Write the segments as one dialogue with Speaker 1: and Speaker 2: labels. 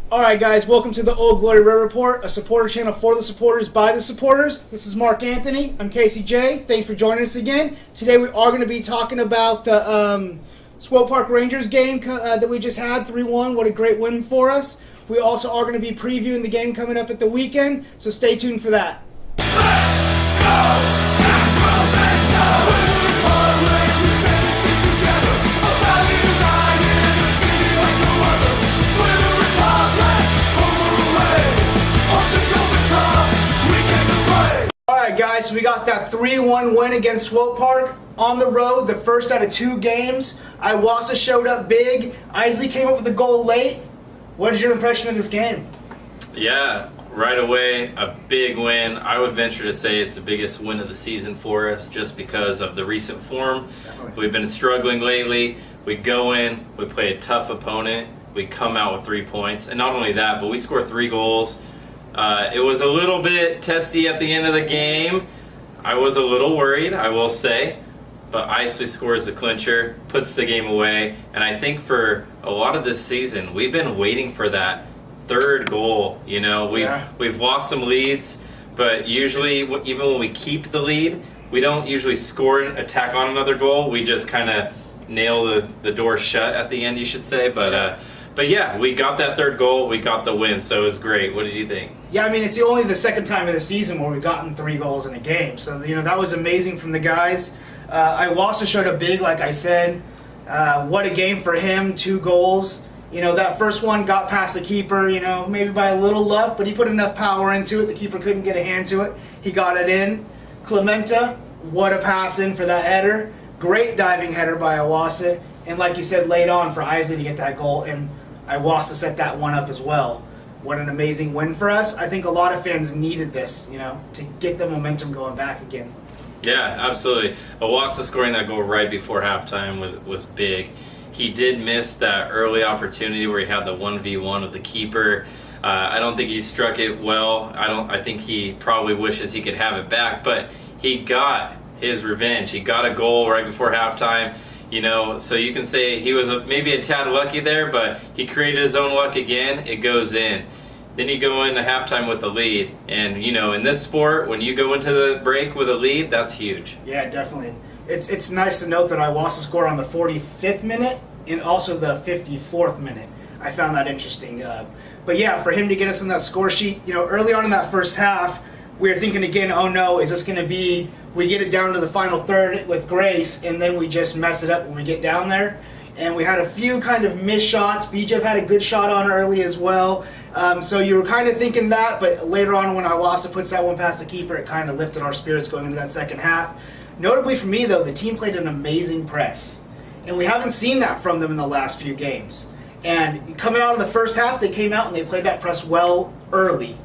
Speaker 1: Alright guys, welcome to the Old Glory Red Report, a supporter channel for the supporters by the supporters. This is Mark Anthony. I'm Casey J. Thanks for joining us again. Today we are going to be talking about the Swope Park Rangers game that we just had, 3-1. What a great win for us. We also are going to be previewing the game coming up at the weekend, so stay tuned for that.
Speaker 2: Let's go, Sacramento!
Speaker 1: Alright guys, so we got that 3-1 win against Swope Park on the road, the first out of 2 games. Iwasa showed up big. Isley came up with the goal late. What is your impression of this game?
Speaker 3: Yeah, right away, a big win. I would venture to say it's the biggest win of the season for us just because of the recent form.
Speaker 1: Definitely.
Speaker 3: We've been struggling lately. We go in, we play a tough opponent, we come out with 3 points. And not only that, but we score 3 goals. It was a little bit testy at the end of the game. I was a little worried, I will say. But Isley scores the clincher, puts the game away. And I think for a lot of this season, we've been waiting for that third goal. You know, we've lost some leads, but usually, even when we keep the lead, we don't usually score and attack on another goal. We just kind of nail the door shut at the end, you should say. But yeah, we got that third goal, we got the win, so it was great. What did you think?
Speaker 1: Yeah, I mean, it's only the second time of the season where we've gotten 3 goals in a game. So, you know, that was amazing from the guys. Iwasa showed up big, like I said. What a game for him, 2 goals. You know, that first one got past the keeper, you know, maybe by a little luck, but he put enough power into it. The keeper couldn't get a hand to it. He got it in. Clementa, what a pass in for that header. Great diving header by Iwasa. And like you said, late on for Isley to get that goal. And Iwasa set that one up as well. What an amazing win for us. I think a lot of fans needed this, you know, to get the momentum going back again.
Speaker 3: Yeah, absolutely. Iwasa scoring that goal right before halftime was big. He did miss that early opportunity where he had the 1v1 with the keeper. I don't think he struck it well. I think he probably wishes he could have it back, but he got his revenge. He got a goal right before halftime. You know, so you can say he was maybe a tad lucky there, but he created his own luck again. It goes in. Then you go into halftime with the lead. And, you know, in this sport, when you go into the break with a lead, that's huge.
Speaker 1: Yeah, definitely. It's nice to note that Iwasa scored on the 45th minute and also the 54th minute. I found that interesting. But yeah, for him to get us on that score sheet, you know, early on in that first half, we were thinking again, oh no, is this going to be, we get it down to the final third with grace, and then we just mess it up when we get down there. And we had a few kind of missed shots. Bijev had a good shot on early as well. So you were kind of thinking that, but later on when Iwasa puts that one past the keeper, it kind of lifted our spirits going into that second half. Notably for me, though, the team played an amazing press. And we haven't seen that from them in the last few games. And coming out in the first half, they came out and they played that press well early.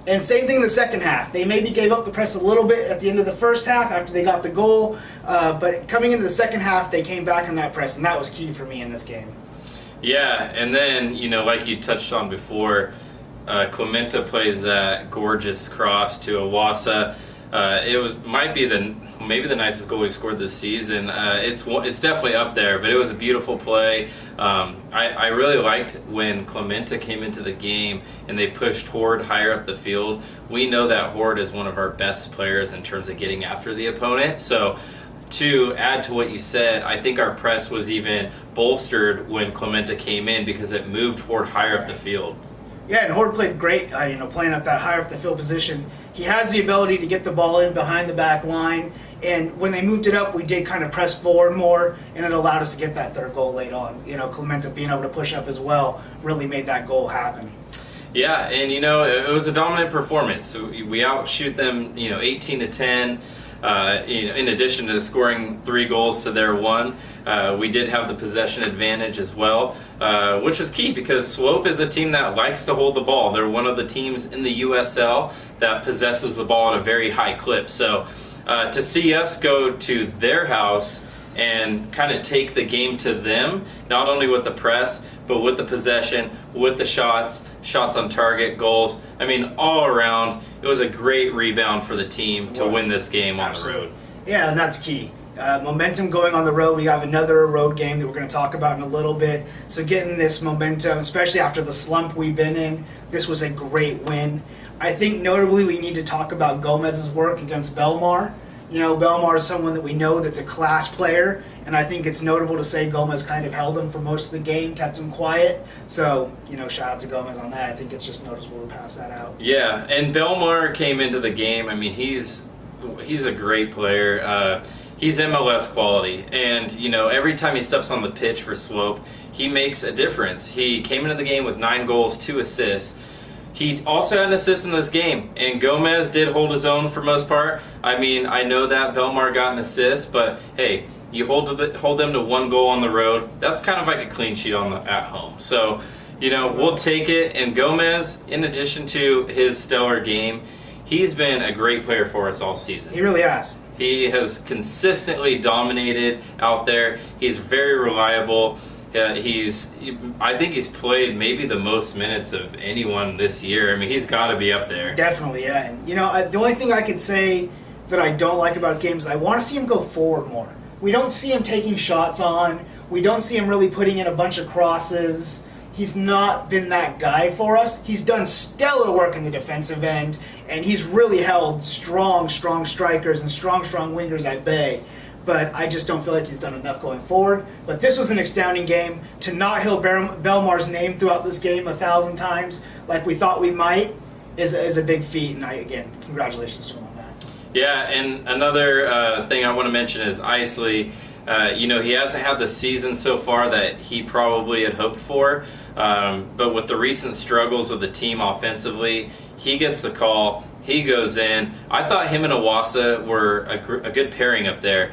Speaker 1: And same thing in the second half. They maybe gave up the press a little bit at the end of the first half after they got the goal. But coming into the second half, they came back in that press, and that was key for me in this game.
Speaker 3: Yeah, and then, you know, like you touched on before, Clementa plays that gorgeous cross to Iwasa. Might be maybe the nicest goal we've scored this season. It's definitely up there, but it was a beautiful play. I really liked when Clementa came into the game and they pushed Horde higher up the field. We know that Horde is one of our best players in terms of getting after the opponent. So to add to what you said, I think our press was even bolstered when Clementa came in because it moved Horde higher up the field.
Speaker 1: Yeah, and Horde played great, you know, playing up that higher up the field position. He has the ability to get the ball in behind the back line, and when they moved it up, we did kind of press forward more, and it allowed us to get that third goal late on. You know, Clementa being able to push up as well really made that goal happen.
Speaker 3: Yeah, and you know, it was a dominant performance. So we outshoot them, you know, 18-10. You know, in addition to scoring 3 goals to their 1, we did have the possession advantage as well, which was key because Swope is a team that likes to hold the ball. They're one of the teams in the USL that possesses the ball at a very high clip. So to see us go to their house and kind of take the game to them, not only with the press, but with the possession, with the shots on target, goals. I mean, all around, it was a great rebound for the team to win this game on the road.
Speaker 1: Yeah, and that's key. Momentum going on the road. We have another road game that we're going to talk about in a little bit. So getting this momentum, especially after the slump we've been in, this was a great win. I think notably we need to talk about Gomez's work against Belmar. You know, Belmar is someone that we know that's a class player, and I think it's notable to say Gomez kind of held him for most of the game, kept him quiet. So, you know, shout out to Gomez on that. I think it's just noticeable to pass that out.
Speaker 3: Yeah, and Belmar came into the game. I mean, he's a great player. He's MLS quality, and you know, every time he steps on the pitch for Swope, he makes a difference. He came into the game with 9 goals, 2 assists. He also had an assist in this game, and Gomez did hold his own for most part. I mean, I know that Belmar got an assist, but hey, you hold them to 1 goal on the road. That's kind of like a clean sheet at home. So, you know, we'll take it. And Gomez, in addition to his stellar game, he's been a great player for us all season.
Speaker 1: He really has.
Speaker 3: He has consistently dominated out there. He's very reliable. I think he's played maybe the most minutes of anyone this year. I mean, he's got to be up there.
Speaker 1: Definitely, yeah. And, you know, the only thing I could say that I don't like about his game is I want to see him go forward more. We don't see him taking shots on. We don't see him really putting in a bunch of crosses. He's not been that guy for us. He's done stellar work in the defensive end, and he's really held strong strikers and strong wingers at bay. But I just don't feel like he's done enough going forward. But this was an astounding game. To not hail Belmar's name throughout this game 1,000 times like we thought we might is a big feat. And again, congratulations to him on that.
Speaker 3: Yeah, and another thing I want to mention is Isley. You know, he hasn't had the season so far that he probably had hoped for. But with the recent struggles of the team offensively, he gets the call. He goes in. I thought him and Awasa were a good pairing up there.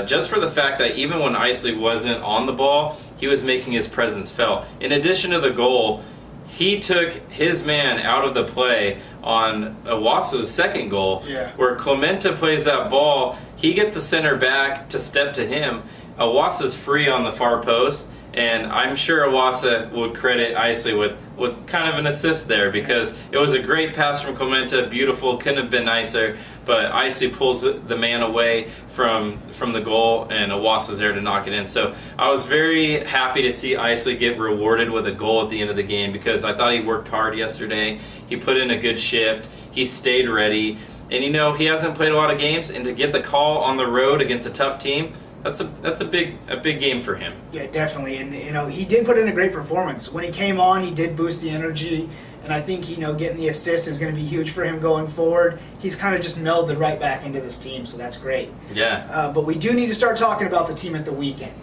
Speaker 3: Just for the fact that even when Isley wasn't on the ball, he was making his presence felt. In addition to the goal, he took his man out of the play on Awasa's second goal, where Clementa plays that ball. He gets the center back to step to him. Awasa's free on the far post, and I'm sure Awasa would credit Isley with kind of an assist there, because it was a great pass from Clementa, beautiful, couldn't have been nicer, but Isley pulls the man away from the goal, and Awasa's there to knock it in. So I was very happy to see Isley get rewarded with a goal at the end of the game, because I thought he worked hard yesterday. He put in a good shift. He stayed ready. And you know, he hasn't played a lot of games, and to get the call on the road against a tough team, that's a big game for him. Yeah,
Speaker 1: definitely. And you know, he did put in a great performance. When he came on, he did boost the energy, and I think, you know, getting the assist is going to be huge for him going forward. He's kind of just melded right back into this team, so that's great.
Speaker 3: Yeah.
Speaker 1: But we do need to start talking about the team at the weekend.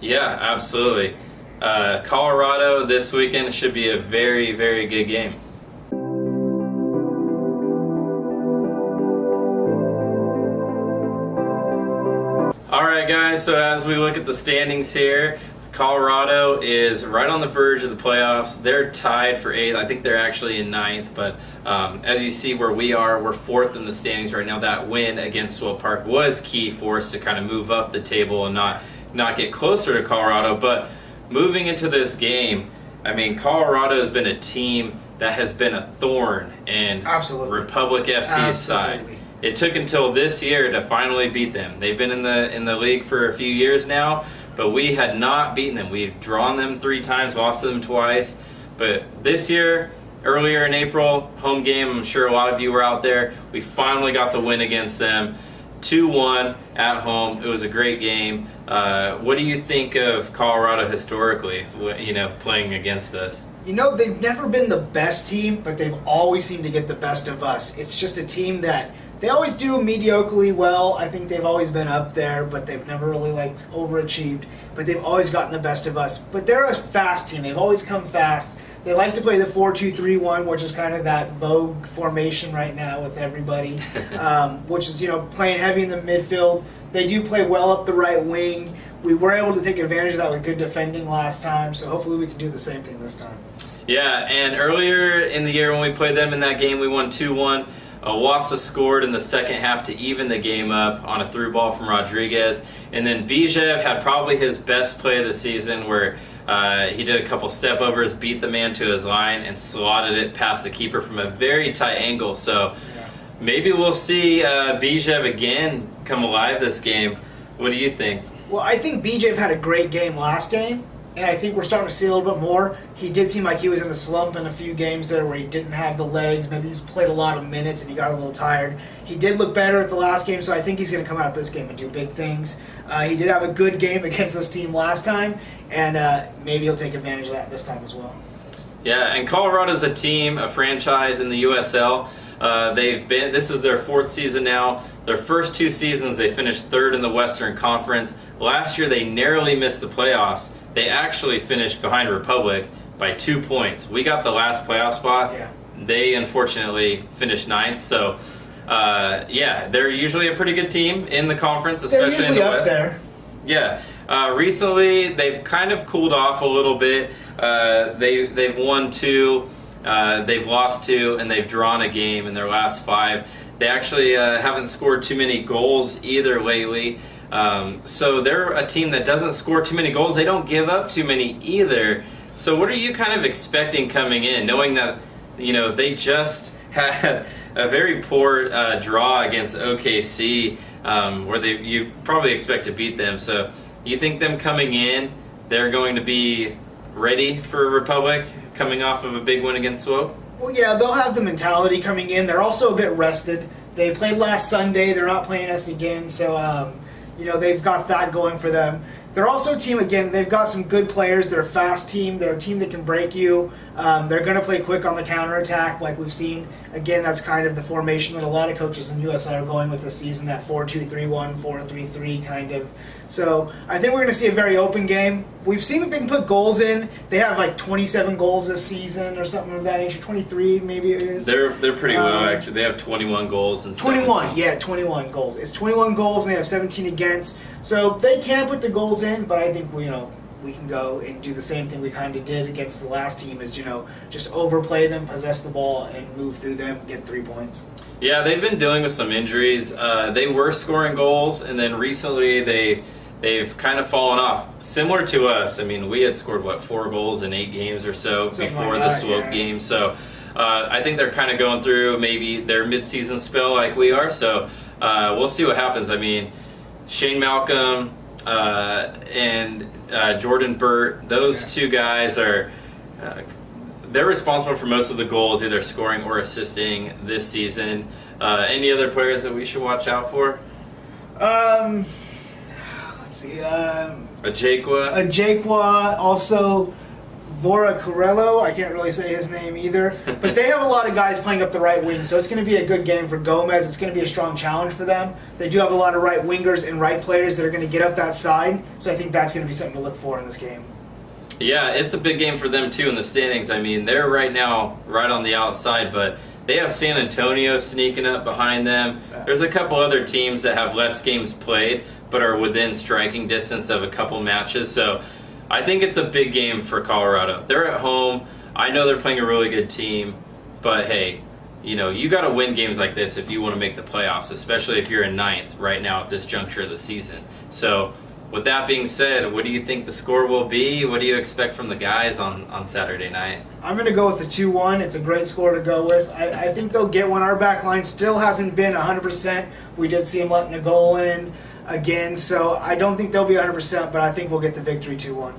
Speaker 3: Yeah, absolutely. Colorado this weekend should be a very, very good game. Alright guys, so as we look at the standings here, Colorado is right on the verge of the playoffs. They're tied for 8th. I think they're actually in 9th, but as you see where we are, we're 4th in the standings right now. That win against Swope Park was key for us to kind of move up the table and not get closer to Colorado. But moving into this game, I mean, Colorado has been a team that has been a thorn in Republic FC's side. It took until this year to finally beat them. They've been in the league for a few years now, but we had not beaten them. We've drawn them 3 times, lost them twice. But this year, earlier in April, home game, I'm sure a lot of you were out there, we finally got the win against them. 2-1 at home. It was a great game. What do you think of Colorado historically, you know, playing against us?
Speaker 1: You know, they've never been the best team, but they've always seemed to get the best of us. It's just a team that they always do mediocrely well. I think they've always been up there, but they've never really overachieved. But they've always gotten the best of us. But they're a fast team. They've always come fast. They like to play the 4-2-3-1, which is kind of that vogue formation right now with everybody, which is, you know, playing heavy in the midfield. They do play well up the right wing. We were able to take advantage of that with good defending last time, so hopefully we can do the same thing this time.
Speaker 3: Yeah, and earlier in the year when we played them in that game, we won 2-1. Awasa scored in the second half to even the game up on a through ball from Rodriguez. And then Bijev had probably his best play of the season, where he did a couple step overs, beat the man to his line, and slotted it past the keeper from a very tight angle. So maybe we'll see Bijev again come alive this game. What do you think?
Speaker 1: Well, I think BJ had a great game last game, and I think we're starting to see a little bit more. He did seem like he was in a slump in a few games there where he didn't have the legs. Maybe he's played a lot of minutes and he got a little tired. He did look better at the last game, so I think he's going to come out this game and do big things. He did have a good game against this team last time, and maybe he'll take advantage of that this time as well.
Speaker 3: Yeah, and Colorado's a team, a franchise in the USL. This is their 4th season now. Their first 2 seasons, they finished 3rd in the Western Conference. Last year, they narrowly missed the playoffs. They actually finished behind Republic by 2 points. We got the last playoff spot.
Speaker 1: Yeah.
Speaker 3: They unfortunately finished 9th. So, they're usually a pretty good team in the conference, especially in the West.
Speaker 1: There.
Speaker 3: Yeah. Recently, they've kind of cooled off a little bit. They've won 2, they've lost 2, and they've drawn a game in their last 5. They actually haven't scored too many goals either lately. So they're a team that doesn't score too many goals. They don't give up too many either. So what are you kind of expecting coming in, knowing that they just had a very poor draw against OKC, where you probably expect to beat them. So you think them coming in, they're going to be ready for Republic, coming off of a big win against Swope?
Speaker 1: Well, yeah, they'll have the mentality coming in. They're also a bit rested. They played last Sunday. They're not playing us again, so they've got that going for them. They're also a team, again, they've got some good players. They're a fast team. They're a team that can break you. They're going to play quick on the counterattack like we've seen. Again, that's kind of the formation that a lot of coaches in USL are going with this season, that 4-2-3-1, 4-3-3 kind of. So I think we're going to see a very open game. We've seen that they can put goals in. They have like 27 goals this season or something of that nature. 23 maybe it is.
Speaker 3: They're pretty low, actually. They have 21 goals and
Speaker 1: 21, yeah, 21 goals. It's 21 goals and they have 17 against. So they can put the goals in, but I think we can go and do the same thing we kind of did against the last team, is just overplay them, possess the ball, and move through them, get 3 points.
Speaker 3: Yeah, they've been dealing with some injuries. They were scoring goals, and then recently they've kind of fallen off. Similar to us. I mean, we had scored 4 goals in 8 games or so before the Swope game. So I think they're kind of going through maybe their midseason spell like we are. So we'll see what happens. I mean, Shane Malcolm and Jordan Burt, those 2 guys are they're responsible for most of the goals, either scoring or assisting this season. Any other players that we should watch out for?
Speaker 1: Let's see.
Speaker 3: Ajakwa.
Speaker 1: Also Vora Carello. I can't really say his name either. But they have a lot of guys playing up the right wing, so it's going to be a good game for Gomez. It's going to be a strong challenge for them. They do have a lot of right wingers and right players that are going to get up that side, so I think that's going to be something to look for in this game.
Speaker 3: Yeah, it's a big game for them too in the standings. I mean, they're right now right on the outside, but they have San Antonio sneaking up behind them. There's a couple other teams that have less games played, but are within striking distance of a couple matches. So I think it's a big game for Colorado. They're at home. I know they're playing a really good team, but hey, you got to win games like this if you want to make the playoffs, especially if you're in 9th right now at this juncture of the season. So with that being said, what do you think the score will be? What do you expect from the guys on Saturday night?
Speaker 1: I'm going to go with the 2-1. It's a great score to go with. I think they'll get one. Our back line still hasn't been 100%. We did see them letting a goal in again, so I don't think they'll be 100%, but I think we'll get the victory 2-1.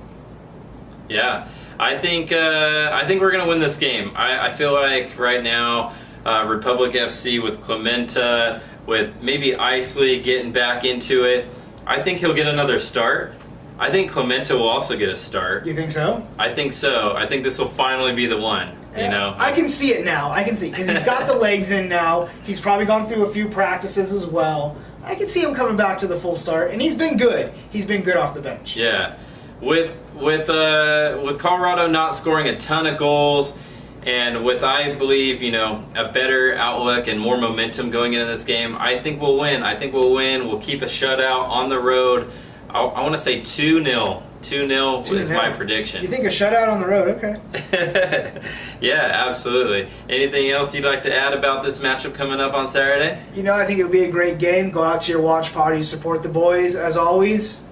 Speaker 3: Yeah, I think we're going to win this game. I feel like right now, Republic FC with Clementa, with maybe Isley getting back into it, I think he'll get another start. I think Clementa will also get a start.
Speaker 1: You think so?
Speaker 3: I think so. I think this will finally be the one.
Speaker 1: I can see it now. I can see it because he's got the legs in now. He's probably gone through a few practices as well. I can see him coming back to the full start, and he's been good. He's been good off the bench.
Speaker 3: Yeah, with Colorado not scoring a ton of goals, and with, I believe, a better outlook and more momentum going into this game, I think we'll win. We'll keep a shutout on the road. I want to say 2-0. 2-0 is my prediction.
Speaker 1: You think a shutout on the road? Okay.
Speaker 3: Yeah, absolutely. Anything else you'd like to add about this matchup coming up on Saturday?
Speaker 1: I think it would be a great game. Go out to your watch party, support the boys, as always.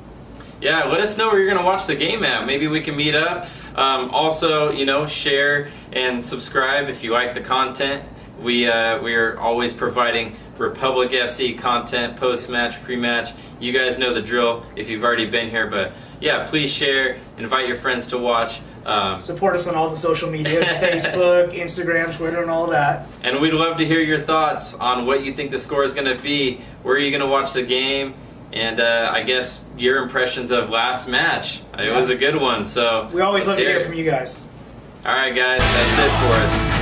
Speaker 3: Yeah, let us know where you're going to watch the game at. Maybe we can meet up. Also, share and subscribe if you like the content. We are always providing Republic FC content, post-match, pre-match. You guys know the drill if you've already been here, but yeah, please share, invite your friends to watch.
Speaker 1: Support us on all the social medias, Facebook, Instagram, Twitter, and all that.
Speaker 3: And we'd love to hear your thoughts on what you think the score is going to be, where are you going to watch the game, and I guess your impressions of last match. It was a good one, so
Speaker 1: we always love to hear
Speaker 3: it
Speaker 1: from you guys.
Speaker 3: All right, guys, that's it for us.